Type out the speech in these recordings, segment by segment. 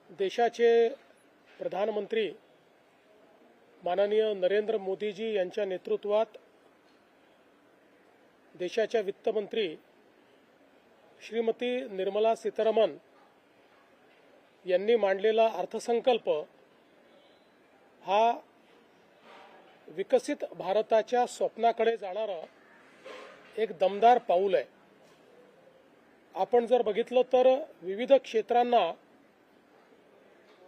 देशाचे प्रधानमंत्री माननीय नरेंद्र मोदीजी यांच्या नेतृत्वात देशाच्या वित्तमंत्री श्रीमती निर्मला सीतारामन यांनी मांडलेला अर्थसंकल्प हा विकसित भारताच्या स्वप्नाकडे जाणारा एक दमदार पाऊल आहे। आपण जर बघितलं तर विविध क्षेत्रांना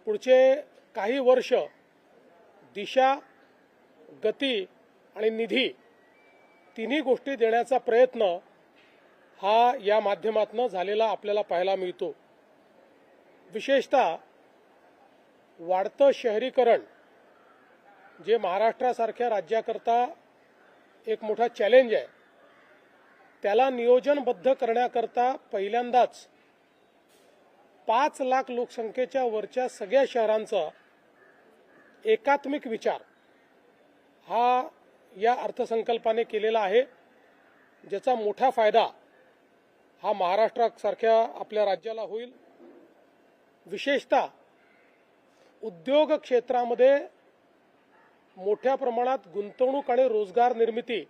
पुढचे काही वर्ष दिशा, गती आणि निधी तिन्ही गोष्टी देण्याचा प्रयत्न हा या माध्यमातून झालेला आपल्याला पाहायला मिळतो। विशेषतः वाढतं शहरीकरण जे महाराष्ट्रासारख्या राज्याकरता एक मोठा चॅलेंज आहे, त्याला नियोजनबद्ध करण्याकरता पहिल्यांदाच 5 लाख लोकसंख्येच्या वरच्या सगळ्या शहरांचा एकात्मिक विचार हा या अर्थसंकल्पाने केलेला आहे, ज्याचा मोठा फायदा हा महाराष्ट्रासारख्या आपल्या राज्याला होईल। विशेषतः उद्योग क्षेत्रामध्ये मोठ्या प्रमाणात गुंतवणूक आणि रोजगार निर्मिती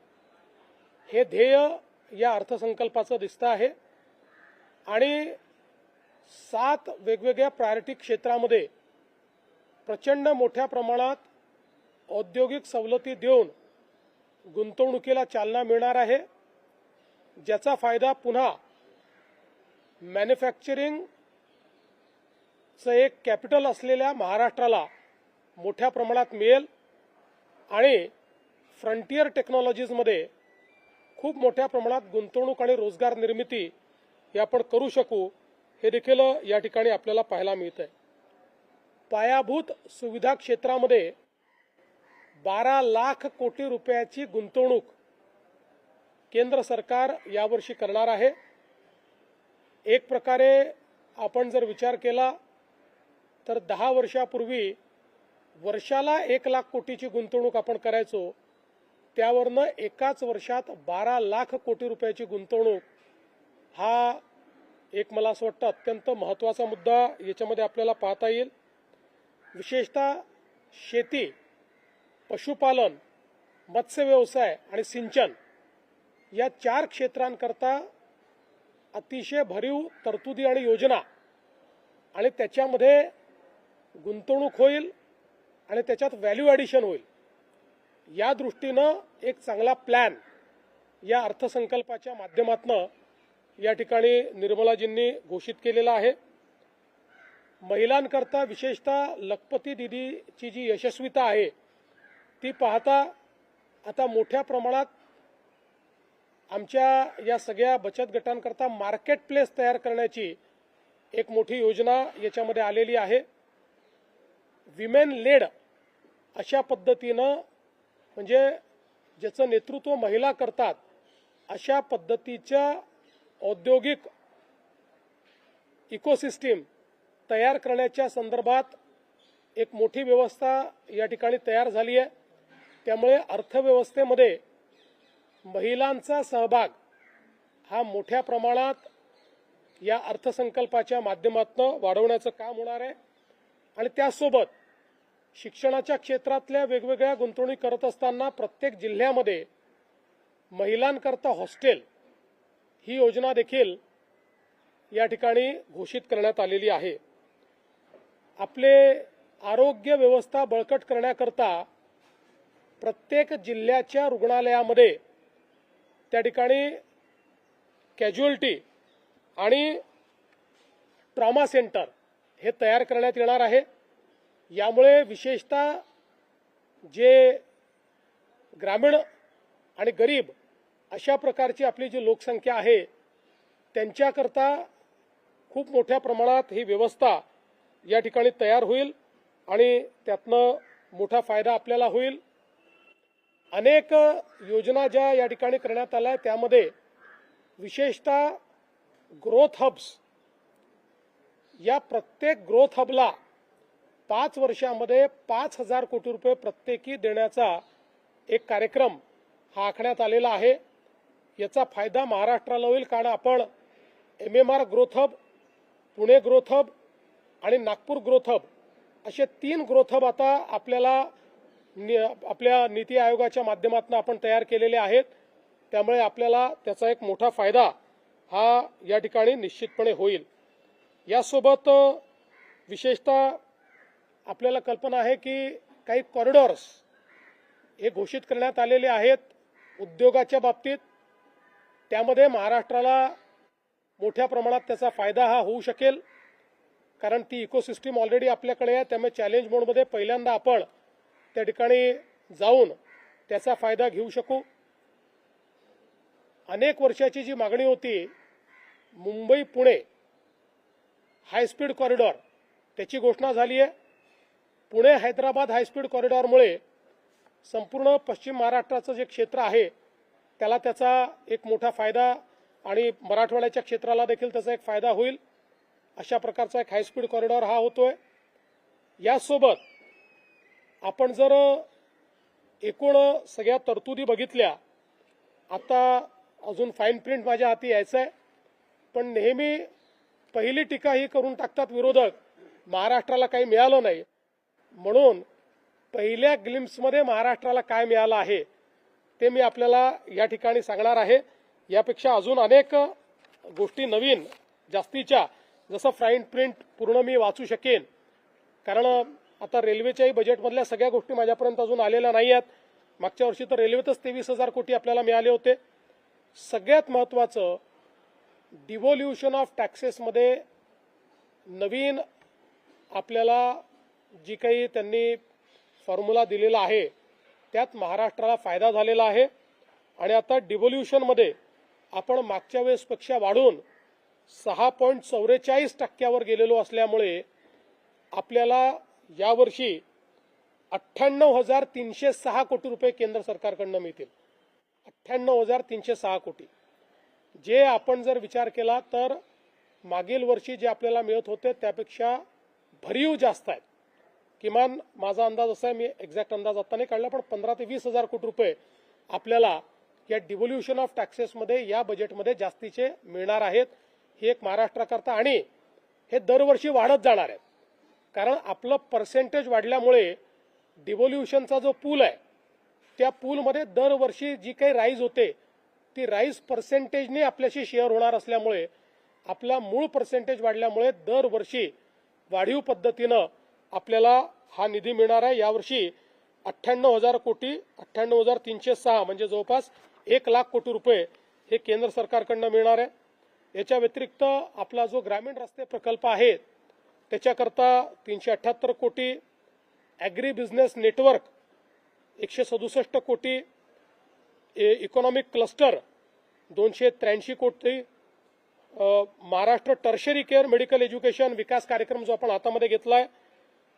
हे ध्येय या अर्थसंकल्पाचं दिसतं आहे आणि 7 वेगवेगळ्या प्रायोरिटी क्षेत्रामध्ये प्रचंड मोठ्या प्रमाणात औद्योगिक सवलती देऊन गुंतवणुकीला चालना मिळणार आहे, ज्याचा फायदा पुन्हा मॅन्युफॅक्चरिंगचं एक कॅपिटल असलेल्या महाराष्ट्राला मोठ्या प्रमाणात मिळेल आणि फ्रंटियर टेक्नॉलॉजीजमध्ये खूप मोठ्या प्रमाणात गुंतवणूक आणि रोजगार निर्मिती हे आपण करू शकू, हे देखील या ठिकाणी आपल्याला पाहायला मिळतंय। पायाभूत सुविधा क्षेत्रामध्ये 12 लाख कोटी रुपयाची गुंतवणूक केंद्र सरकार यावर्षी करणार आहे। एक प्रकारे आपण जर विचार केला तर 10 वर्षापूर्वी वर्षाला 1 लाख कोटीची गुंतवणूक आपण करायचो, त्यावरनं एकाच वर्षात 12 लाख कोटी रुपयाची गुंतवणूक हा एक मला असं वाटतं अत्यंत महत्त्वाचा मुद्दा याच्यामध्ये आपल्याला पाहता येईल। विशेषतः शेती, पशुपालन, मत्स्य व्यवसाय आणि सिंचन या 4 क्षेत्रांकरता अतिशय भरीव तरतुदी आणि योजना आणि त्याच्यामध्ये गुंतवणूक होईल आणि त्याच्यात व्हॅल्यू ॲडिशन होईल, या दृष्टीनं एक चांगला प्लॅन या अर्थसंकल्पाच्या माध्यमातून या ठिकाणी निर्मलाजींनी घोषित केलेला आहे। महिलांकरता विशेषतः लखपती दीदीची जी यशस्वीता आहे ती पाहता आता मोठ्या प्रमाणात आमच्या या सगळ्या बचत गटांकरता मार्केट प्लेस तयार करण्याची एक मोठी योजना याच्यामध्ये आलेली आहे। विमेन लेड अशा पद्धतीनं म्हणजे ज्याचं नेतृत्व महिला करतात अशा पद्धतीच्या औद्योगिक इकोसिस्टीम तयार करण्याच्या संदर्भात एक मोठी व्यवस्था या ठिकाणी तयार झाली आहे। त्यामुळे अर्थव्यवस्थेमध्ये महिलांचा सहभाग हा मोठ्या प्रमाणात या अर्थसंकल्पाच्या माध्यमातून वाढवण्याचं काम होणार आहे आणि त्यासोबत शिक्षणाच्या क्षेत्रातल्या वेगवेगळ्या गुंतवणूक करत असताना प्रत्येक जिल्ह्यामध्ये महिलांकरता हॉस्टेल ही योजना देखील या ठिकाणी घोषित करण्यात आलेली आहे। आपले आरोग्य व्यवस्था बळकट करण्याकरता प्रत्येक जिल्ह्याच्या रुग्णालयामध्ये त्या ठिकाणी कॅज्युअल्टी आणि ट्रॉमा सेंटर हे तयार करण्यात येणार आहे। यामुळे विशेषतः जे ग्रामीण आणि गरीब अशा प्रकारची आपली जी लोकसंख्या आहे त्यांच्याकरता खूप मोठ्या प्रमाणात ही व्यवस्था या ठिकाणी तयार होईल आणि त्यातनं मोठा फायदा आपल्याला होईल। अनेक योजना ज्या या ठिकाणी करण्यात आल्या त्यामध्ये विशेषतः ग्रोथ हब्स, या प्रत्येक ग्रोथ हबला 5 वर्षामध्ये 5000 कोटी रुपये प्रत्येकी देण्याचा एक कार्यक्रम हा आखण्यात आलेला आहे। याचा फायदा महाराष्ट्राला होईल, कारण आपण MMR growth hub, Pune growth hub आणि नागपूर ग्रोथ हब असे 3 ग्रोथ हब आता आपल्या नीती आयोगाच्या माध्यमातून आपण तयार केलेले आहेत. त्यामुळे आपल्याला त्याचा एक मोठा फायदा हा या ठिकाणी निश्चितपणे होईल. यासोबत विशेषतः आपल्याला कल्पना आहे की काही कॉरिडॉर्स हे घोषित करण्यात आलेले आहेत उद्योगाच्या बाबतीत. त्यामध्ये महाराष्ट्राला मोठ्या प्रमाणात त्याचा फायदा हा होऊ शकेल, कारण ती इकोसिस्टीम ऑलरेडी आपल्याकडे आहे. त्यामुळे चॅलेंज मोडमध्ये पहिल्यांदा आपण त्या ठिकाणी जाऊन त्याचा फायदा घेऊ शकू. अनेक वर्षाची जी मागणी होती मुंबई पुणे हायस्पीड कॉरिडॉर, त्याची घोषणा झाली आहे. पुणे हैदराबाद हायस्पीड कॉरिडॉरमुळे संपूर्ण पश्चिम महाराष्ट्राचं जे क्षेत्र आहे त्याला त्याचा एक मोठा फायदा आणि मराठवाड्याच्या क्षेत्राला देखील त्याचा एक फायदा होईल. अशा प्रकारचा एक हायस्पीड कॉरिडॉर हा होतोय. यासोबत आपण जर एकूण सगळ्या तरतुदी बघितल्या, आता अजून फाईन प्रिंट माझ्या हाती यायचं आहे, पण नेहमी पहिली टीका ही करून टाकतात विरोधक, महाराष्ट्राला काही मिळालं नाही म्हणून. पहिल्या ग्लिम्प्समध्ये महाराष्ट्राला काय मिळालं आहे ते मी आपल्याला या ठिकाणी सांगणार आहे. यापेक्षा अजून अनेक गोष्टी नवीन जास्तीच्या, जसं फाईन प्रिंट पूर्ण मी वाचू शकेन, कारण आता रेल्वेच्याही बजेटमधल्या सगळ्या गोष्टी माझ्यापर्यंत अजून आलेल्या नाही आहेत. मागच्या वर्षी तर रेल्वेतच 23,000 कोटी आपल्याला मिळाले होते. सगळ्यात महत्त्वाचं, डिव्होल्युशन ऑफ टॅक्सेसमध्ये नवीन आपल्याला जी काही त्यांनी फॉर्म्युला दिलेला आहे त्यात महाराष्ट्राला फायदा झालेला आहे. आणि आता डिव्होल्युशनमध्ये आपण मागच्या वेळेसपेक्षा वाढून 6.44% गेलेलो असल्यामुळे आपल्याला यावर्षी 98,306 कोटी रुपये केंद्र सरकारकडून मिळतील. 98,306 कोटी, जे आपण जर विचार केला तर मागील वर्षी जे आपल्याला मिळत होते त्यापेक्षा भरीव जास्त आहेत. किमान माझा अंदाज असा आहे, मी एक्झॅक्ट अंदाज आता नाही काढला, पण 15,000 ते 20,000 कोटी रुपये आपल्याला या डिव्होल्युशन ऑफ टॅक्सेसमध्ये या बजेटमध्ये जास्तीचे मिळणार आहेत. ही एक महाराष्ट्राकरता, आणि हे दरवर्षी वाढत जाणार आहेत, कारण आपलं पर्सेंटेज वाढल्यामुळे डिव्होल्युशनचा जो पूल आहे त्या पूलमध्ये दरवर्षी जी काही राईज होते ती राईज पर्सेंटेजने आपल्याशी शेअर होणार असल्यामुळे आपला मूळ पर्सेंटेज वाढल्यामुळे दरवर्षी वाढीव पद्धतीनं आपल्याला हा निधी मिळणार आहे. यावर्षी 98,000 कोटी, 98,306 म्हणजे जवळपास 1,00,000 कोटी रुपये हे केंद्र सरकारकडून मिळणार आहे. याच्या व्यतिरिक्त आपला जो ग्रामीण रस्ते प्रकल्प आहे त्याच्याकरता 378 कोटी, ॲग्री बिझनेस नेटवर्क 167 कोटी, इकॉनॉमिक क्लस्टर 283 कोटी, Maharashtra tertiary care medical education विकास कार्यक्रम जो आपण हातामध्ये घेतला आहे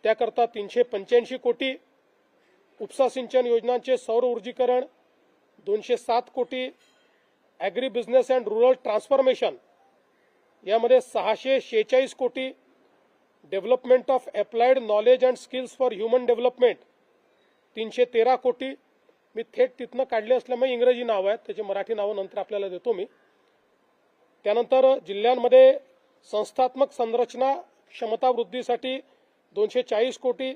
त्याकरता 385 कोटी, उपसा सिंचन योजनांचे सौर ऊर्जीकरण 207 कोटी, agri business and rural transformation यामध्ये 646 कोटी, development of applied knowledge and skills for human development 313 कोटी. मी थेट तिथनं काढले असल्यामुळे इंग्रजी नाव आहेत, त्याची मराठी नावं नंतर आपल्याला देतो मी. त्यानंतर जिल्ह्यांमध्ये संस्थात्मक संरचना क्षमता वृद्धीसाठी 240 कोटी,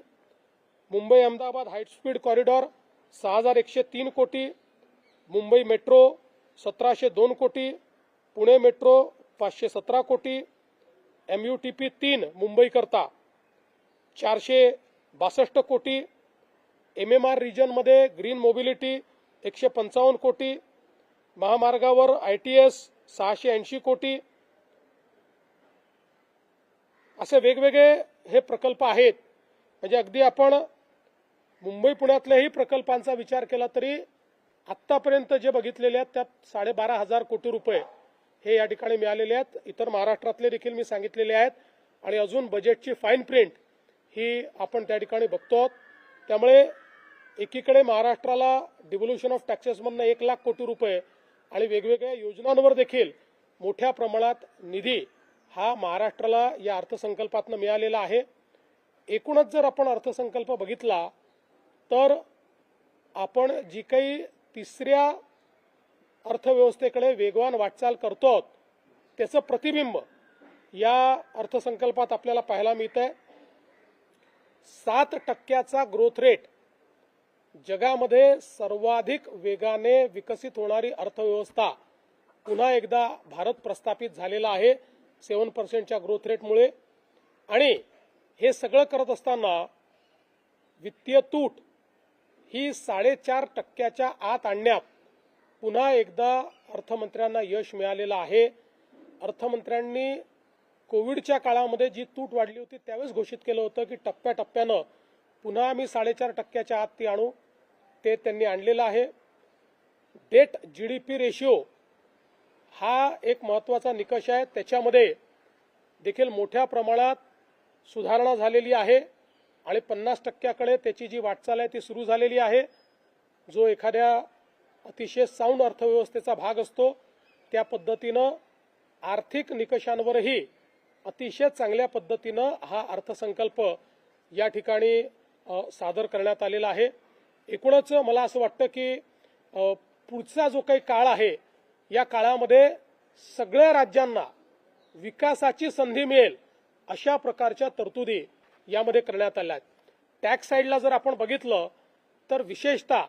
मुंबई अहमदाबाद हायस्पीड कॉरिडॉर 6,103 कोटी, मुंबई मेट्रो 1,702 कोटी, पुणे मेट्रो 517 कोटी, MUTP 3 मुंबईकरता 462 कोटी, MMR रिजनमध्ये ग्रीन मोबिलिटी 155 कोटी, महामार्गावर ITS 680 कोटी. असे वेगवेगळे हे प्रकल्प आहेत. म्हणजे अगदी आपण मुंबई पुण्यातल्याही प्रकल्पांचा विचार केला तरी आत्तापर्यंत जे बघितलेले आहेत त्यात 12,500 कोटी रुपये हे या ठिकाणी मिळालेले आहेत. इतर महाराष्ट्रातले देखील मी सांगितलेले आहेत, आणि अजून बजेटची फाईन प्रिंट ही आपण त्या ठिकाणी बघतो. त्यामुळे एकीकडे महाराष्ट्राला डिव्होल्युशन ऑफ टॅक्सेसमधनं 1,00,000 कोटी रुपये आणि वेगवेगळ्या योजनांवर देखील मोठ्या प्रमाणात निधी हा महाराष्ट्राला या अर्थसंकल्पातनं मिळालेला आहे. एकूणच जर आपण अर्थसंकल्प बघितला तर आपण जी काही तिसऱ्या अर्थव्यवस्थेकडे वेगवान वाटचाल करतो त्याचं प्रतिबिंब या अर्थसंकल्पात आपल्याला पाहायला मिळतंय 7% ग्रोथ रेट, जगामध्ये सर्वाधिक वेगाने विकसित होणारी अर्थव्यवस्था पुन्हा एकदा भारत प्रस्थापित झालेला आहे 7% ग्रोथ रेटमुळे। आणि हे सगळं करत असताना वित्तीय तूट ही 4.5% आत आणण्यात पुन्हा एकदा अर्थमंत्र्यांना यश मिळालेलं आहे। अर्थमंत्र्यांनी कोविडच्या काळामध्ये जी तूट वाढली होती त्यावेळेस घोषित केलं होतं की टप्प्याटप्प्यानं पुन्हा आम्ही 4.5% आत ती आणू, ते त्यांनी आणलेलं आहे। डेट जीडीपी रेशिओ हा एक महत्त्वाचा निकष आहे, त्याच्यामध्ये देखील मोठ्या प्रमाणात सुधारणा झालेली आहे आणि 50%कडे त्याची जी वाटचाल आहे ती सुरू झालेली आहे। जो एखाद्या अतिशय साऊंड अर्थव्यवस्थेचा भाग असतो त्या पद्धतीनं आर्थिक निकषांवरही अतिशय चांगल्या पद्धतीनं हा अर्थसंकल्प या ठिकाणी सादर करण्यात आलेला आहे। एकूणच मला असं वाटतं की पुढचा जो काही काळ आहे या काळामध्ये सगळ्या राज्यांना विकासाची संधी मिळेल अशा प्रकारच्या तरतुदी यामध्ये करण्यात आल्या आहेत। टॅक्स साईडला जर आपण बघितलं तर विशेषतः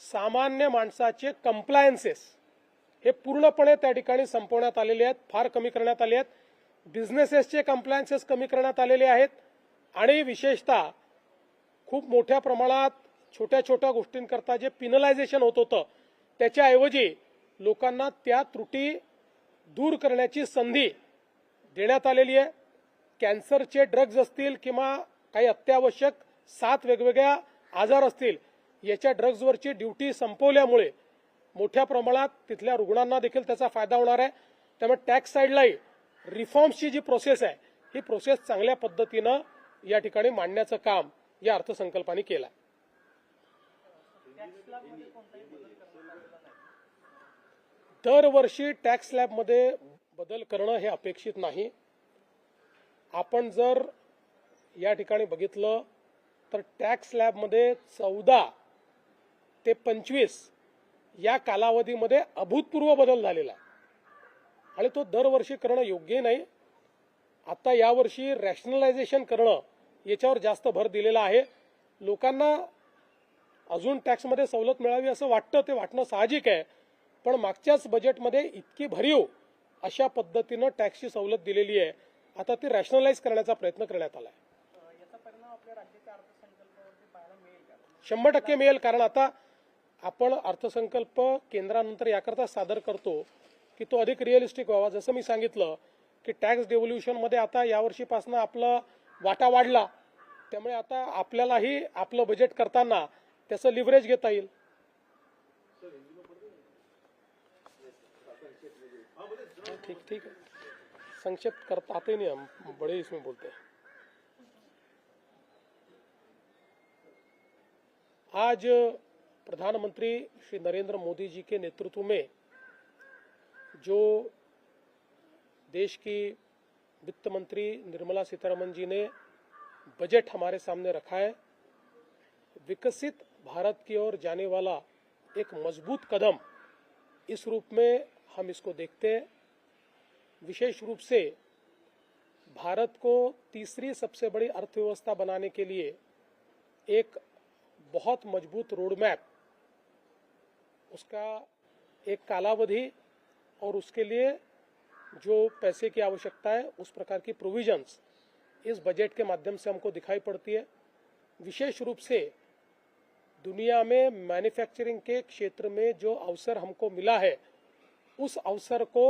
सामान्य माणसाचे कंप्लायन्सेस हे पूर्णपणे त्या ठिकाणी संपवण्यात आलेले आहेत, फार कमी करण्यात आले आहेत। बिझनेसेसचे कंप्लायन्सेस कमी करण्यात आलेले आहेत आणि विशेषतः खूप मोठ्या प्रमाणात छोट्या छोट्या गोष्टींकरता जे पिनलायझेशन होत होतं त्याच्याऐवजी लोकांना त्या त्रुटी दूर करण्याची संधी देण्यात आलेली आहे। कॅन्सरचे ड्रग्ज असतील किंवा काही अत्यावश्यक 7 वेगवेगळ्या आजार असतील, याच्या ड्रग्जवरची ड्युटी संपवल्यामुळे मोठ्या प्रमाणात तिथल्या रुग्णांना देखील त्याचा फायदा होणार आहे। त्यामुळे टॅक्स साईडलाही रिफॉर्म्सची जी प्रोसेस आहे ही प्रोसेस चांगल्या पद्धतीनं या ठिकाणी मांडण्याचं काम या अर्थसंकल्पाने केलं आहे। दरवर्षी टॅक्स स्लॅबमध्ये बदल करणं हे अपेक्षित नाही। आपण जर या ठिकाणी बघितलं तर टॅक्स स्लॅबमध्ये 14 ते 25 या कालावधीमध्ये अभूतपूर्व बदल झालेला आहे आणि तो दरवर्षी करणं योग्य नाही। आता यावर्षी रॅशनलायझेशन करणं याच्यावर जास्त भर दिलेला आहे। लोकांना अजून टॅक्समध्ये सवलत मिळावी असं वाटतं, ते वाटणं साहजिक आहे, पण मागच्याच बजेटमध्ये इतकी भरीव अशा पद्धतीनं टॅक्सची सवलत दिलेली आहे, आता ती रॅशनलाइज करण्याचा प्रयत्न करण्यात आला आहे। याचा परिणाम आपल्या राज्याच्या अर्थसंकल्पावरती पाहायला मिळेल का? 100% मिळेल, कारण आता आपण अर्थसंकल्प केंद्रानंतर याकरता सादर करतो की तो अधिक रिअलिस्टिक व्हावा। जसं मी सांगितलं की टॅक्स डेव्होल्युशनमध्ये आता यावर्षीपासून आपला वाटा वाढला, त्यामुळे आता आपल्यालाही आपलं बजेट करताना त्याचं लिव्हरेज घेता येईल। ठीक है, संक्षिप्त करता आते नहीं हम, बड़े इसमें बोलते हैं। आज प्रधानमंत्री श्री नरेंद्र मोदी जी के नेतृत्व में जो देश की वित्त मंत्री निर्मला सीतारमण जी ने बजट हमारे सामने रखा है, विकसित भारत की ओर जाने वाला एक मजबूत कदम इस रूप में हम इसको देखते हैं। विशेष रूप से भारत को तीसरी सबसे बड़ी अर्थव्यवस्था बनाने के लिए एक बहुत मजबूत रोड मैप, उसका एक कालावधि और उसके लिए जो पैसे की आवश्यकता है उस प्रकार की प्रोविजंस इस बजट के माध्यम से हमको दिखाई पड़ती है। विशेष रूप से दुनिया में मैन्युफैक्चरिंग के क्षेत्र में जो अवसर हमको मिला है उस अवसर को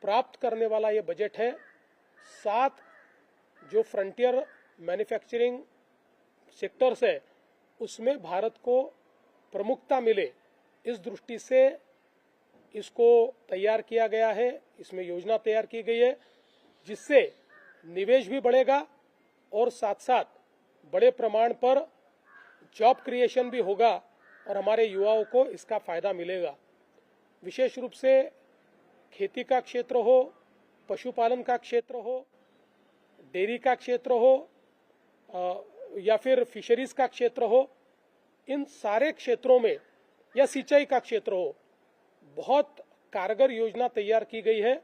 प्राप्त करने वाला ये बजट है। 7 जो फ्रंटियर मैन्युफैक्चरिंग सेक्टर्स है उसमें भारत को प्रमुखता मिले, इस दृष्टि से इसको तैयार किया गया है। इसमें योजना तैयार की गई है जिससे निवेश भी बढ़ेगा और साथ साथ बड़े प्रमाण पर जॉब क्रिएशन भी होगा और हमारे युवाओं को इसका फायदा मिलेगा। विशेष रूप से खेती का क्षेत्र हो, पशुपालन का क्षेत्र हो, डेयरी का क्षेत्र हो या फिर फिशरीज का क्षेत्र हो, इन सारे क्षेत्रों में या सिंचाई का क्षेत्र हो, बहुत कारगर योजना तैयार की गई है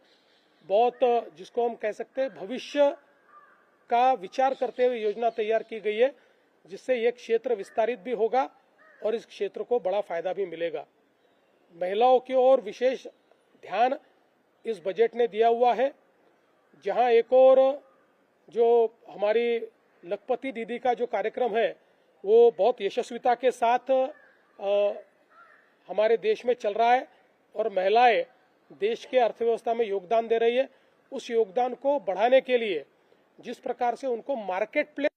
बहुत जिसको हम कह सकते हैं भविष्य का विचार करते हुए योजना तैयार की गई है, जिससे ये क्षेत्र विस्तारित भी होगा और इस क्षेत्र को बड़ा फायदा भी मिलेगा। महिलाओं की ओर विशेष ध्यान इस बजट ने दिया हुआ है, जहां एक और जो हमारी लखपति दीदी का जो कार्यक्रम है वो बहुत यशस्विता के साथ हमारे देश में चल रहा है और महिलाएं देश के अर्थव्यवस्था में योगदान दे रही है। उस योगदान को बढ़ाने के लिए जिस प्रकार से उनको मार्केट प्लेस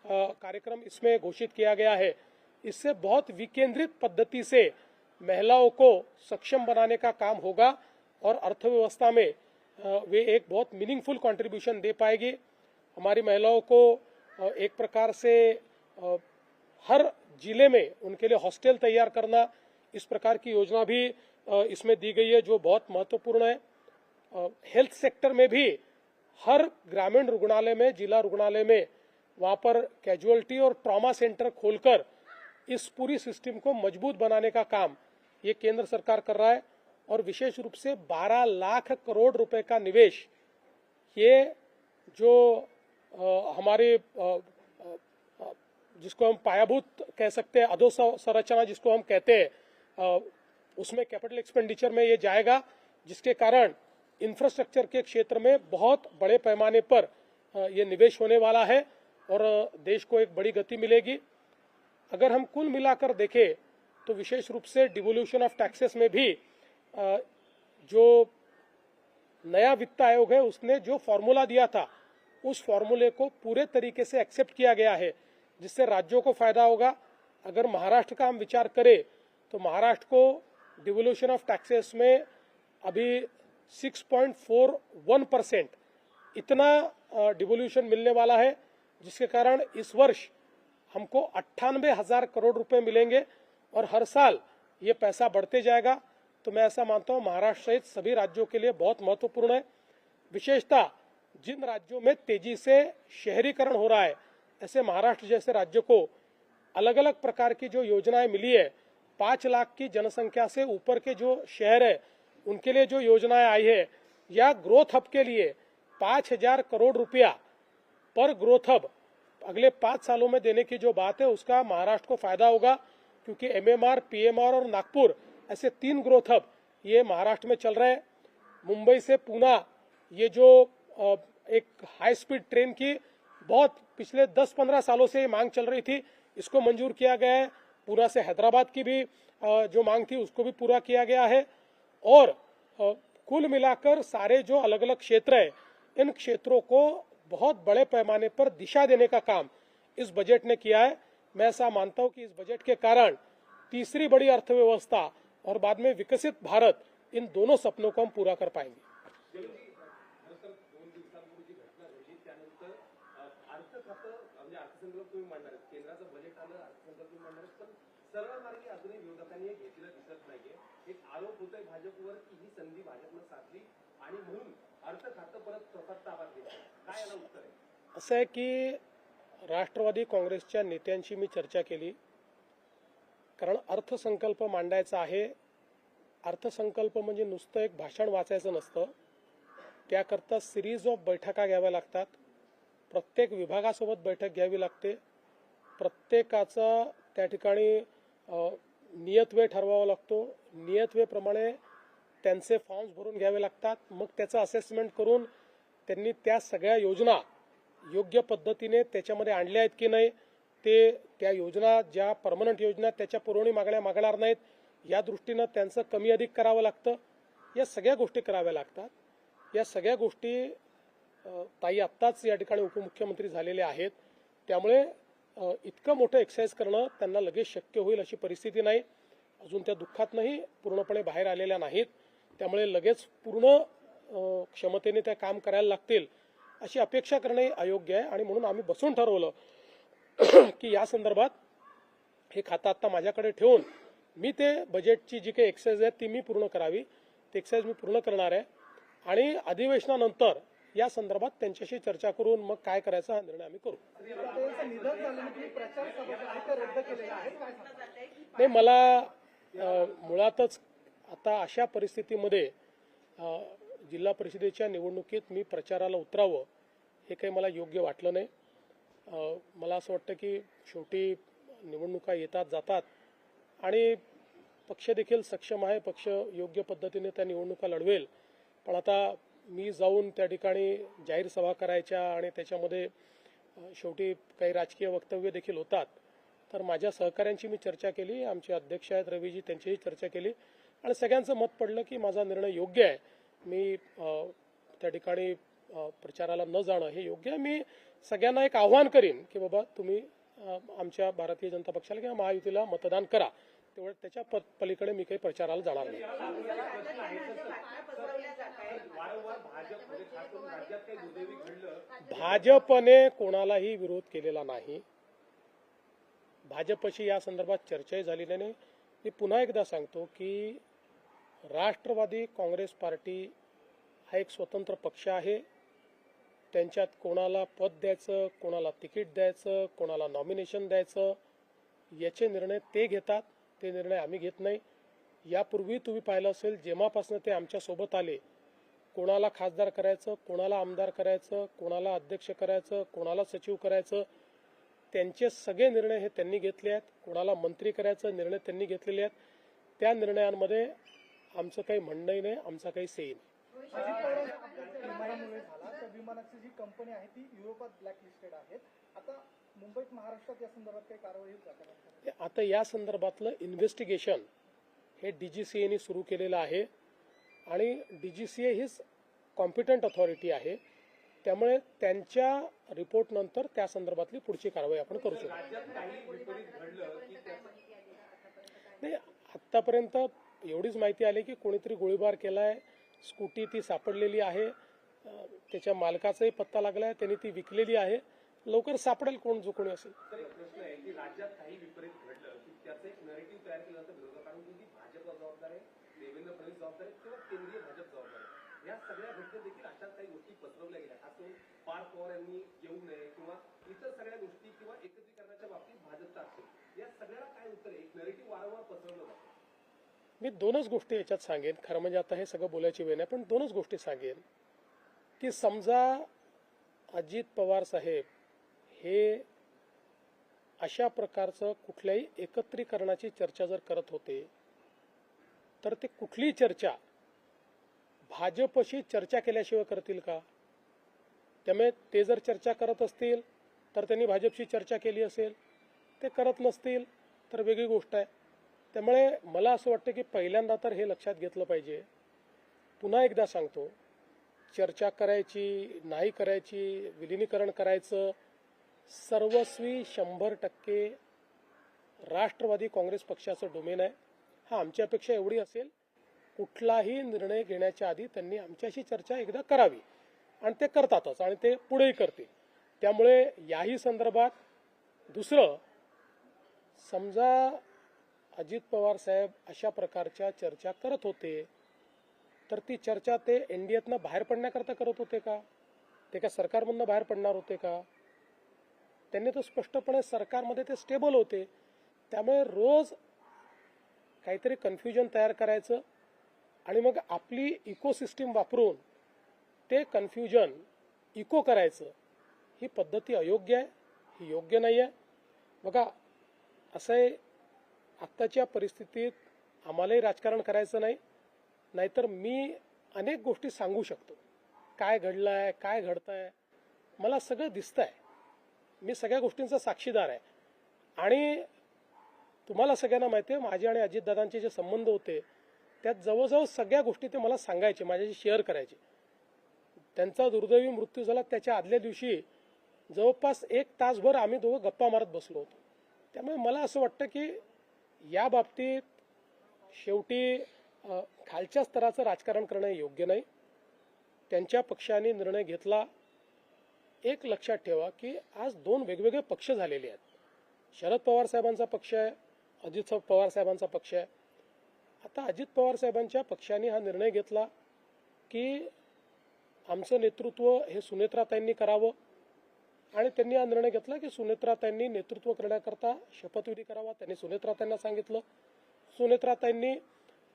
कार्यक्रम इसमें घोषित किया गया है, इससे बहुत विकेंद्रित पद्धति से महिलाओं को सक्षम बनाने का काम होगा और अर्थव्यवस्था में वे एक बहुत मीनिंगफुल कंट्रीब्यूशन दे पाएगी। हमारी महिलाओं को एक प्रकार से हर जिले में उनके लिए हॉस्टल तैयार करना, इस प्रकार की योजना भी इसमें दी गई है, जो बहुत महत्वपूर्ण है। हेल्थ सेक्टर में भी हर ग्रामीण रुग्णालय में, जिला रुग्णालय में वहां पर कैजुअलिटी और ट्रॉमा सेंटर खोलकर इस पूरी सिस्टम को मजबूत बनाने का काम ये केंद्र सरकार कर रहा है और विशेष रूप से 12 लाख करोड़ रुपए का निवेश ये जो हमारे जिसको हम पायाभूत कह सकते हैं, अधोसंरचना जिसको हम कहते हैं, उसमें कैपिटल एक्सपेंडिचर में ये जाएगा, जिसके कारण इंफ्रास्ट्रक्चर के क्षेत्र में बहुत बड़े पैमाने पर ये निवेश होने वाला है और देश को एक बड़ी गति मिलेगी। अगर हम कुल मिलाकर देखें तो विशेष रूप से डिवोल्यूशन ऑफ टैक्सेस में भी जो नया वित्त आयोग है उसने जो फॉर्मूला दिया था उस फॉर्मूले को पूरे तरीके से एक्सेप्ट किया गया है, जिससे राज्यों को फायदा होगा। अगर महाराष्ट्र का हम विचार करें तो महाराष्ट्र को डिवोल्यूशन ऑफ टैक्सेस में अभी 6.41% इतना डिवोल्यूशन मिलने वाला है, जिसके कारण इस वर्ष हमको 98,000 करोड़ रुपए मिलेंगे और हर साल ये पैसा बढ़ते जाएगा। तो मैं ऐसा मानता हूं महाराष्ट्र सहित सभी राज्यों के लिए बहुत महत्वपूर्ण है। विशेषतः जिन राज्यों में तेजी से शहरीकरण हो रहा है, ऐसे महाराष्ट्र जैसे राज्य को अलग अलग प्रकार की जो योजनाएं मिली है, 5 लाख की जनसंख्या से ऊपर के जो शहर है उनके लिए जो योजनाएं आई है, या ग्रोथ हब के लिए 5,000 करोड़ रुपया पर ग्रोथ हब अगले 5 सालों में देने की जो बात है, उसका महाराष्ट्र को फायदा होगा, क्योंकि एमएमआर, पीएमआर और नागपुर ऐसे 3 ग्रोथ हब ये महाराष्ट्र में चल रहे हैं। मुंबई से पूना ये जो एक हाई स्पीड ट्रेन की बहुत पिछले 10-15 सालों से मांग चल रही थी, इसको मंजूर किया गया है। पूना से हैदराबाद की भी जो मांग थी उसको भी पूरा किया गया है। और कुल मिलाकर सारे जो अलग अलग क्षेत्र है, इन क्षेत्रों को बहुत बड़े पैमाने पर दिशा देने का काम इस बजट ने किया है। मैं ऐसा मानता हूं कि इस बजट के कारण तीसरी बड़ी अर्थव्यवस्था और बाद में विकसित भारत, इन दोनों सपनों को हम पूरा कर पाएंगे। अर्थसंकल्प तुम्ही मांडणार, केंद्राचं बजेट आलं, अर्थसंकल्प तुम्ही मांडणार, पण सरळ मार्गी अजूनही विरोधकांनी हे घेतलेलं दिसत नाहीये। एक आरोप होतोय भाजपवर की ही संधी भाजपनं साधली आणि म्हणून अर्थ खातं परत स्वतः ताब्यात घेतलं। काय याला उत्तर आहे? असं आहे की राष्ट्रवादी काँग्रेसच्या नेत्यांशी मी चर्चा केली, कारण अर्थसंकल्प मांडायचा आहे। अर्थसंकल्प म्हणजे नुसतं एक भाषण वाचायचं नसतं, त्याकरता सिरीज ऑफ बैठका घ्याव्या लागतात। प्रत्येक विभागासोबत बैठक घ्यावी लागते, प्रत्येकाचा त्या ठिकाणी नियत वेळ ठरवावा लागतो, नियत वेळेप्रमाणे त्यांचे फॉर्म्स भरून घ्यावे लागतात। मग त्याचं असेसमेंट करून त्यांनी त्या सगळ्या योजना योग्य पद्धतीने त्याच्यामध्ये आणल्या आहेत की नाही, ते त्या योजना ज्या परमनंट योजना त्याच्या पुरवणी मागण्या मागणार नाहीत या दृष्टीनं त्यांचं कमी अधिक करावं लागतं। या सगळ्या गोष्टी कराव्या लागतात। या सगळ्या गोष्टी ताई आत्ताच या ठिकाणी उपमुख्यमंत्री झालेले आहेत, त्यामुळे इतकं मोठं एक्सरसाइज करणं त्यांना लगेच शक्य होईल अशी परिस्थिती नाही। अजून त्या दुःखातनंही पूर्णपणे बाहेर आलेल्या नाहीत, त्यामुळे लगेच पूर्ण क्षमतेने त्या काम करायला लागतील अशी अपेक्षा करणे अयोग्य आहे। आणि म्हणून आम्ही बसून ठरवलं की या संदर्भात हे खातं आता माझ्याकडे ठेवून मी ते बजेटची जी काही एक्सरसाइज आहे ती मी पूर्ण करावी, ते एक्सरसाइज मी पूर्ण करणार आहे आणि अधिवेशनानंतर या संदर्भात त्यांच्याशी चर्चा करून मग काय करायचा हा निर्णय आम्ही करू। नाही, मला मुळातच आता अशा परिस्थितीमध्ये जिल्हा परिषदेच्या निवडणुकीत मी प्रचाराला उतरावं हे काही मला योग्य वाटलं नाही. मला असं वाटतं की शेवटी निवडणुका येतात जातात आणि पक्ष देखील सक्षम आहे, पक्ष योग्य पद्धतीने त्या निवडणुका लढवेल. पण आता मी जाऊन त्या ठिकाणी जाहीर सभा करायच्या आणि त्याच्यामध्ये शेवटी काही राजकीय वक्तव्य देखील होतात. तर माझ्या सहकाऱ्यांची मी चर्चा केली, आमचे अध्यक्ष आहेत रवीजी, त्यांचीही चर्चा केली आणि सगळ्यांचं मत पडलं की माझा निर्णय योग्य आहे. मी त्या ठिकाणी प्रचाराला न जाणं हे योग्य आहे. मी सगळ्यांना एक आव्हान करीन की बाबा तुम्ही आमच्या भारतीय जनता पक्षाला किंवा महायुतीला मतदान करा, तेवढं त्याच्या पलीकडे मी काही प्रचाराला जाणार नाही. भाजपने कोणालाही विरोध केलेला नाही. भाजपशी या संदर्भात चर्चाही झालेली नाही. मी पुन्हा एकदा सांगतो की राष्ट्रवादी काँग्रेस पार्टी हा एक स्वतंत्र पक्ष आहे. त्यांच्यात कोणाला पद द्यायचं, कोणाला तिकीट द्यायचं, कोणाला नॉमिनेशन द्यायचं याचे निर्णय ते घेतात, ते निर्णय आम्ही घेत नाही. यापूर्वी तुम्ही पाहिलं असेल जेव्हापासून ते आमच्यासोबत आले, कोणाला खासदार करायचं, कोणाला आमदार करायचं, कोणाला अध्यक्ष करायचं, कोणाला सचिव करायचं, त्यांचे सगळे निर्णय हे त्यांनी घेतले आहेत. कोणाला मंत्री करायचं निर्णय त्यांनी घेतलेले आहेत. त्या निर्णयांमध्ये आमचं काही म्हणणंही नाही, आमचा काही सेई नाही. विमानामुळे झाला त्या विमानाची जी कंपनी आहे ती युरोपात ब्लॅकलिस्टेड आहे. आता मुंबईत महाराष्ट्रात या संदर्भात काही कारवाई होईल का? आता या संदर्भातलं इन्व्हेस्टिगेशन हे DGCAने सुरू केलेलं आहे आणि DGCA हीच कॉम्पिटंट अथॉरिटी आहे. त्यामुळे त्यांच्या रिपोर्ट नंतर त्या संदर्भातली पुढची कारवाई आपण करू शकतो. नाही, आतापर्यंत एवढीच माहिती आली की कोणीतरी गोळीबार केलाय, स्कूटी ती सापडलेली आहे, त्याच्या मालकाचाही पत्ता लागलाय, त्यांनी ती विकलेली आहे. लवकर सापडेल कोण जो कोणी असेल. प्रश्न आहे की राज्यात काही विपरीत घडलं की त्याचं एक नरेटिव्ह तयार केलं जातं विरोधकांकडून की भाजप जबाबदार आहे, देवेंद्र फडणवीस जबाबदार आहे किंवा केंद्रीय भाजप जबाबदार आहे. या सगळ्या घटनेत देखील अशाच काही गोष्टी पसरवल्या गेल्या. खास करून पार्थ पवार यांनी येऊ नये किंवा इतर सगळ्या गोष्टी किंवा एकत्रीकरणाच्या बाबतीत भाजपचा असेल, या सगळ्याला काय उत्तर आहे? एक नरेटिव्ह वारंवार पसरवलं जातं. मी दोनच गोष्टी याच्यात सांगेन. खरं म्हणजे आता हे सगळं बोलायची वेळ नाही, पण दोनच गोष्टी सांगेन की समजा अजित पवार साहेब हे अशा प्रकारचं कुठल्याही एकत्रीकरणाची चर्चा जर करत होते तर ते कुठलीही चर्चा भाजपशी चर्चा केल्याशिवाय करतील का? त्यामुळे ते जर चर्चा करत असतील तर त्यांनी भाजपशी चर्चा केली असेल, ते करत नसतील तर वेगळी गोष्ट आहे. त्यामुळे मला असं वाटतं की पहिल्यांदा तर हे लक्षात घेतलं पाहिजे. पुन्हा एकदा सांगतो, चर्चा करायची नाही करायची, विलिनीकरण करायचं सर्वस्वी 100% राष्ट्रवादी काँग्रेस पक्षाचं डोमेन आहे. हा आमची अपेक्षा एवढी असेल, कुठलाही निर्णय घेण्याच्या आधी त्यांनी आमच्याशी चर्चा एकदा करावी आणि ते करतातच आणि ते पुढेही करतील. त्यामुळे याही संदर्भात दुसरं, समजा अजित पवार साहेब अशा प्रकारच्या चर्चा करत होते तर ती चर्चा ते NDAतनं बाहेर पडण्याकरता करत होते का? ते का सरकारमधनं बाहेर पडणार होते का? त्यांनी तर स्पष्टपणे सरकारमध्ये ते स्टेबल होते. त्यामुळे रोज काहीतरी कन्फ्युजन तयार करायचं आणि मग आपली इकोसिस्टीम वापरून ते कन्फ्युजन इको करायचं, ही पद्धती अयोग्य आहे, ही योग्य नाही आहे. बघा, असं आहे, आत्ताच्या परिस्थितीत आम्हालाही राजकारण करायचं नाही, नाहीतर मी अनेक गोष्टी सांगू शकतो. काय घडलं आहे, काय घडतं आहे, मला सगळं दिसतं आहे, मी सगळ्या गोष्टींचा साक्षीदार आहे. आणि तुम्हाला सगळ्यांना माहिती आहे, माझे आणि अजितदादांचे जे संबंध होते त्यात जवळजवळ सगळ्या गोष्टी ते मला सांगायचे, माझ्याशी शेअर करायचे. त्यांचा दुर्दैवी मृत्यू झाला त्याच्या आदल्या दिवशी जवळपास 1 तासभर आम्ही दोघं गप्पा मारत बसलो होतो. त्यामुळे मला असं वाटतं की या बाबतीत शेवटी खालच्या स्तराचं राजकारण करणं योग्य नाही. त्यांच्या पक्षाने निर्णय घेतला. एक लक्षात ठेवा की आज 2 वेगवेगळे पक्ष झालेले आहेत. शरद पवार साहेबांचा पक्ष आहे, अजित पवार साहेबांचा पक्ष आहे. आता अजित पवार साहेबांच्या पक्षाने हा निर्णय घेतला की आमचं नेतृत्व हे सुनेत्राताईंनी करावं आणि त्यांनी हा निर्णय घेतला की सुनेत्राताईंनी नेतृत्व करण्याकरता शपथविधी करावा. त्यांनी सुनेत्राताईंना सांगितलं, सुनेत्राताईंनी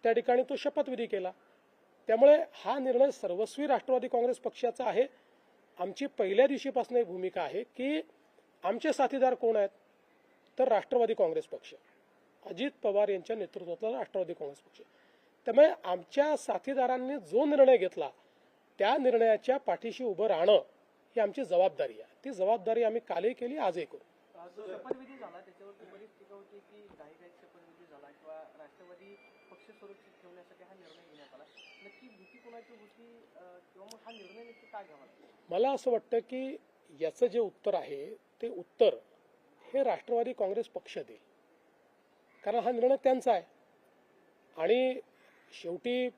त्या ठिकाणी तो शपथविधी केला. त्यामुळे हा निर्णय सर्वस्वी राष्ट्रवादी काँग्रेस पक्षाचा आहे. आमची पहिल्या दिवशीपासून एक भूमिका आहे की आमचे साथीदार कोण आहेत, तर राष्ट्रवादी काँग्रेस पक्ष, अजित पवार यांच्या नेतृत्वातला राष्ट्रवादी काँग्रेस पक्ष. त्यामुळे आमच्या साथीदारांनी जो निर्णय घेतला त्या निर्णयाच्या पाठीशी उभं राहणं ही आमची जबाबदारी आहे. ती जबाबदारी आम्ही कालही केली, आजही करू. जो शपथविधी झाला त्याच्यावरती बरीच टीका होती की घाईघाईत शपथविधी झाला किंवा राष्ट्रवादी पक्ष सुरक्षित ठेवण्यासाठी हा निर्णय घेण्यात आला. नक्की भीती कोणाची होती किंवा मग हा निर्णय नक्की का घ्यावा लागला? मला असं वाटतं की याचं जे उत्तर आहे ते उत्तर हे राष्ट्रवादी काँग्रेस पक्ष देईल, कारण हा निर्णय त्यांचा आहे. आणि शेवटी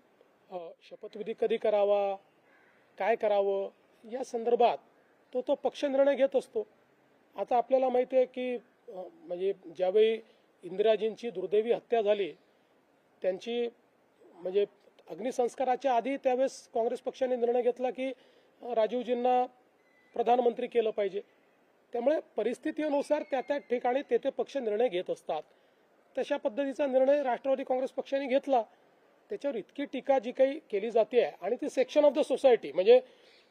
शपथविधी कधी करावा, काय करावं या संदर्भात तो पक्ष निर्णय घेत असतो. आता आपल्याला माहिती आहे की म्हणजे ज्यावेळी इंदिराजींची दुर्दैवी हत्या झाली, त्यांची म्हणजे अग्निसंस्काराच्या आधी त्यावेळेस काँग्रेस पक्षाने निर्णय घेतला की राजीवजींना प्रधानमंत्री केलं पाहिजे. त्यामुळे परिस्थितीनुसार त्या ठिकाणी ते पक्ष निर्णय घेत असतात. तशा पद्धतीचा निर्णय राष्ट्रवादी काँग्रेस पक्षाने घेतला. त्याच्यावर इतकी टीका जी काही केली जाते आहे, आणि ती सेक्शन ऑफ द सोसायटी, म्हणजे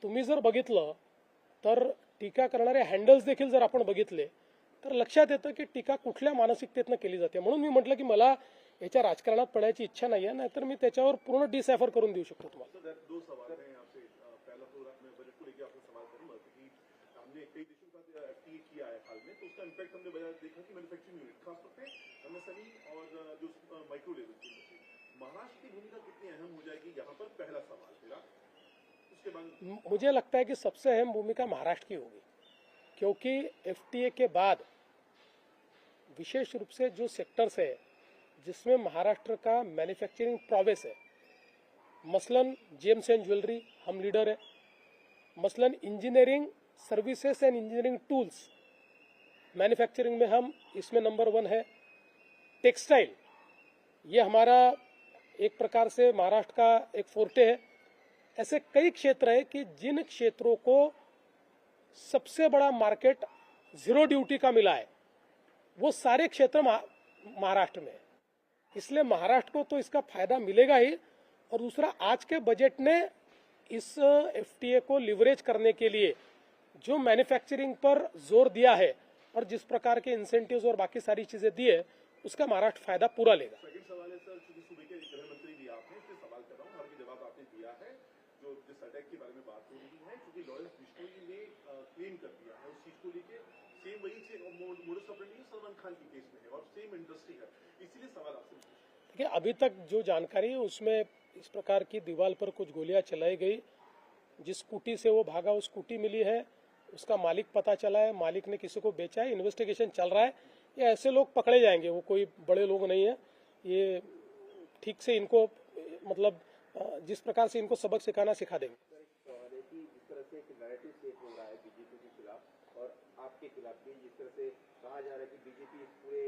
तुम्ही जर बघितलं तर टीका करणारे हँडल्स देखील जर आपण बघितले तर लक्षात येतं की टीका कुठल्या मानसिकतेतनं केली जाते. म्हणून मी म्हटलं की मला याच्या राजकारणात पडायची इच्छा नाही आहे, नाहीतर मी त्याच्यावर पूर्ण डिसायफर करून देऊ शकतो तुम्हाला. सर, दो सवाल हैं आपसे. पहला तो मैं बजट को लेकर आपसे सवाल करूंगा क्योंकि हमने कई देशों का FTA किया है हाल में, तो उसका इम्पैक्ट हमने देखा कि मैन्युफैक्चरिंग यूनिट खासतौर पे MSME और जो माइक्रो लेवल की इंडस्ट्री, महाराष्ट्र की भूमिका कितनी अहम हो जाएगी यहाँ पर, पहला सवाल मेरा. उसके बाद मुझे लगता है कि सबसे अहम भूमिका महाराष्ट्र की होगी, क्योंकि FTA के बाद विशेष रूप से जो सेक्टर्स है जिसमें महाराष्ट्र का मैन्युफैक्चरिंग प्रोवेस है, मसलन जेम्स एंड ज्वेलरी हम लीडर है, मसलन engineering services end engineering tools manufacturing में हम इसमें नंबर 1 है, टेक्सटाइल ये हमारा एक प्रकार से महाराष्ट्र का एक फोर्टे है. ऐसे कई क्षेत्र है कि जिन क्षेत्रों को सबसे बड़ा मार्केट जीरो ड्यूटी का मिला है वो सारे क्षेत्र महाराष्ट्र में है. इसलिए महाराष्ट्र को तो इसका फायदा मिलेगा ही. और दूसरा, आज के बजट ने इस FTA को लिवरेज करने के लिए जो मैन्युफैक्चरिंग पर जोर दिया है और जिस प्रकार के इंसेंटिव्स और बाकी सारी चीजें दी है, उसका महाराष्ट्र फायदा पूरा लेगा. सेकंड सवाल है सर, चूंकि सुबह के गृह मंत्री भी आप हैं, इसलिए सवाल कर रहा हूँ, हालांकि जवाब आपने दिया है. जो जिस अटैक के बारे में बात हो रही है, क्योंकि लॉरेंस बिश्नोई ने क्लेम कर दिया है उस चीज को लेकर, सेम वही मोडस ऑपरेंडी सलमान खान के केस में है और सेम इंडस्ट्री है, इसीलिए सवाल आपसे. देखिए, अभी तक जो जानकारी है उसमें इस प्रकार की दीवार पर कुछ गोलियां चलाई गई. जिस स्कूटी से वो भागा वो स्कूटी मिली है, उसका मालिक पता चला है, मालिक ने किसी को बेचा है, इन्वेस्टिगेशन चल रहा है. ये ऐसे लोग पकड़े जाएंगे, वो कोई बड़े लोग नहीं है. ये ठीक से इनको मतलब जिस प्रकार से इनको सबक सिखाना सिखा देंगे. जिस तरह से एक नैरेटिव सेट हो रहा है बीजेपी के खिलाफ और आपके खिलाफ भी, जिस तरह से कहा जा रहा है कि बीजेपी इस पूरे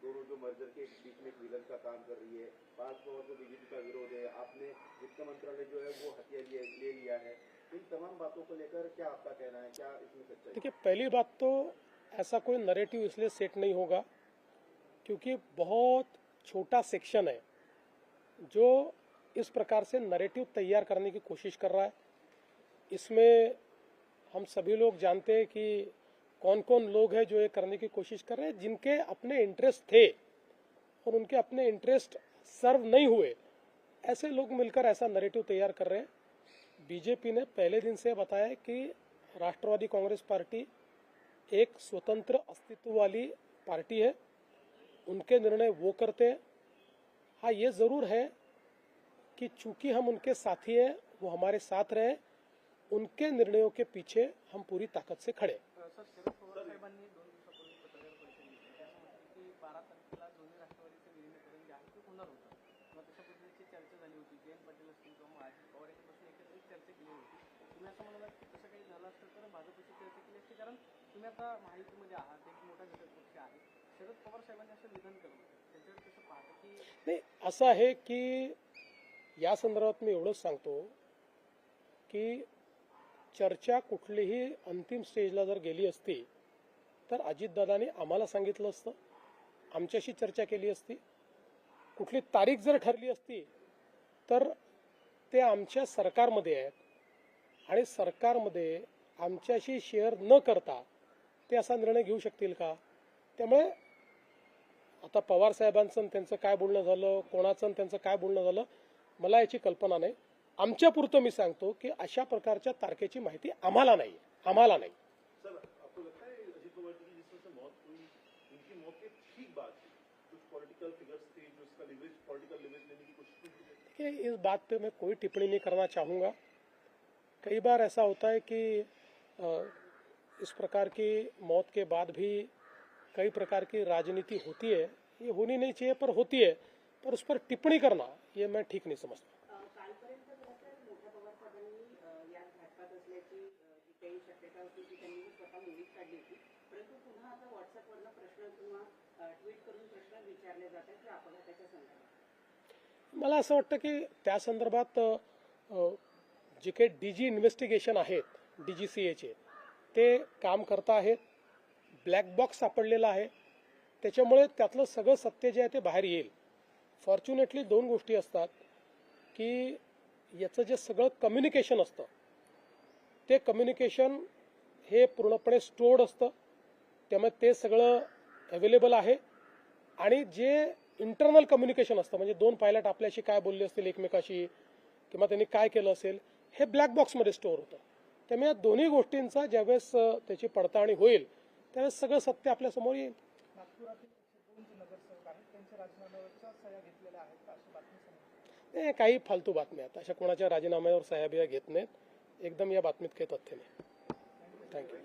दोनों जो मर्जर के बीच में एक विलन का काम कर रही है, पास में तो बीजेपी का विरोध है, आपने वित्त मंत्रालय जो है वो हथियार ले लिया है, इन तमाम बातों को लेकर क्या आपका कहना है, क्या इसमें सच्चाई? देखिए, पहली बात तो ऐसा कोई नैरेटिव इसलिए सेट नहीं होगा क्योंकि बहुत छोटा सेक्शन है जो इस प्रकार से नैरेटिव तैयार करने की कोशिश कर रहा है. इसमें हम सभी लोग जानते हैं कि कौन कौन लोग हैं जो ये करने की कोशिश कर रहे हैं, जिनके अपने इंटरेस्ट थे और उनके अपने इंटरेस्ट सर्व नहीं हुए, ऐसे लोग मिलकर ऐसा नैरेटिव तैयार कर रहे हैं. बीजेपी ने पहले दिन से बताया है कि राष्ट्रवादी कांग्रेस पार्टी एक स्वतंत्र अस्तित्व वाली पार्टी है, उनके निर्णय वो करते हैं. हाँ, ये जरूर है कि चूंकि हम उनके साथी हैं, वो हमारे साथ रहे, उनके निर्णयों के पीछे हम पूरी ताकत से खड़े. सर, शरद पवार साहेबांनी 2 दिवसापूर्वी पत्रकार परिषद घेतली, त्यामध्ये की 12 तारखेला दोन्ही राष्ट्रवादीचं विलीनीकरण जे आहे ते होणार होतं किंवा तशा पद्धतीची चर्चा झाली होती. जयंत पाटील असतील किंवा अजित पवार यांच्यापासून एकत्रित चर्चा केली होती. तुम्ही असं म्हणाला की तसं काही झालं असतं तर भाजपची चर्चा केली असती, कारण तुम्ही आता महायुतीमध्ये आहात, एक मोठा घटक पक्ष आहे. शरद पवार साहेबांनी असं विधान करून त्यांच्यावर कसं पाहतं की नाही, असं आहे की या संदर्भात मी एवढंच सांगतो की चर्चा कुठलीही अंतिम स्टेजला जर गेली असती तर अजितदादांनी आम्हाला सांगितलं असतं, आमच्याशी चर्चा केली असती. कुठली तारीख जर ठरली असती तर ते आमच्या सरकारमध्ये आहेत आणि सरकारमध्ये आमच्याशी शेअर न करता ते असा निर्णय घेऊ शकतील का? त्यामुळे आता पवार साहेबांचं आणि त्यांचं काय बोलणं झालं, कोणाचं आणि त्यांचं काय बोलणं झालं, मला याची कल्पना नाही. आमच्यापुरतं मी सांगतो की अशा प्रकारच्या तारखेची माहिती आम्हाला नाही. सर आपको लगता है अजीत पवार जी की जिस तरह से मौत हुई उनकी मौत के ठीक बाद कुछ पॉलिटिकल फिगर्स थे जो इसका लिवरेज पॉलिटिकल लिवरेज लेने की कोशिश की? देखिए, इस बात पे मैं कोई टिप्पणी नहीं करना चाहूँगा. कई बार ऐसा होता है कि इस प्रकार की मौत के बाद भी कई प्रकार की राजनीति होती है. ये होनी नहीं चाहिए पर होती है. पर उस पर टिप्पणी करना ये मैं ठीक नाही समजतो. कालपर्यंत मोठ्या पवार साहेबांनी यात घातपात असल्याची जी काही शक्यता होती ती त्यांनी स्वतः मुलीच काढली होती. परंतु पुन्हा आता व्हॉट्सअपवरनं प्रश्न किंवा ट्विट करून प्रश्न विचारले जातात की अपघाताच्या संदर्भात. मला असं वाटतं की त्या संदर्भात जे काही डीजी इन्व्हेस्टिगेशन आहेत, DGCAचे ते काम करत आहेत. ब्लॅक बॉक्स सापडलेला आहे, त्याच्यामुळे त्यातलं सगळं सत्य जे आहे ते बाहेर येईल. फॉर्च्युनेटली दोन गोष्टी असतात की याचं जे सगळं कम्युनिकेशन असतं ते कम्युनिकेशन हे पूर्णपणे स्टोर्ड असतं, त्यामुळे ते सगळं अवेलेबल आहे. आणि जे इंटरनल कम्युनिकेशन असतं म्हणजे दोन पायलट आपल्याशी काय बोलले असतील एकमेकाशी किंवा त्यांनी काय केलं असेल हे ब्लॅक बॉक्समध्ये स्टोअर होतं. त्यामुळे या दोन्ही गोष्टींचा ज्यावेळेस त्याची पडताळणी होईल त्यावेळेस सगळं सत्य आपल्यासमोर येईल. नागपुरातील 2 जे नगरसेवक आहेत त्यांच्या राजीनाम्यावरच्या सह्या घेतलेल्या आहेत का अशी बातमी समोर? हे काही फालतू बातम्या आहेत. अशा कोणाच्या राजीनाम्यावर सह्या बिया घेत नाहीत. एकदम या बातमीत काही तथ्य नाही. थँक्यू.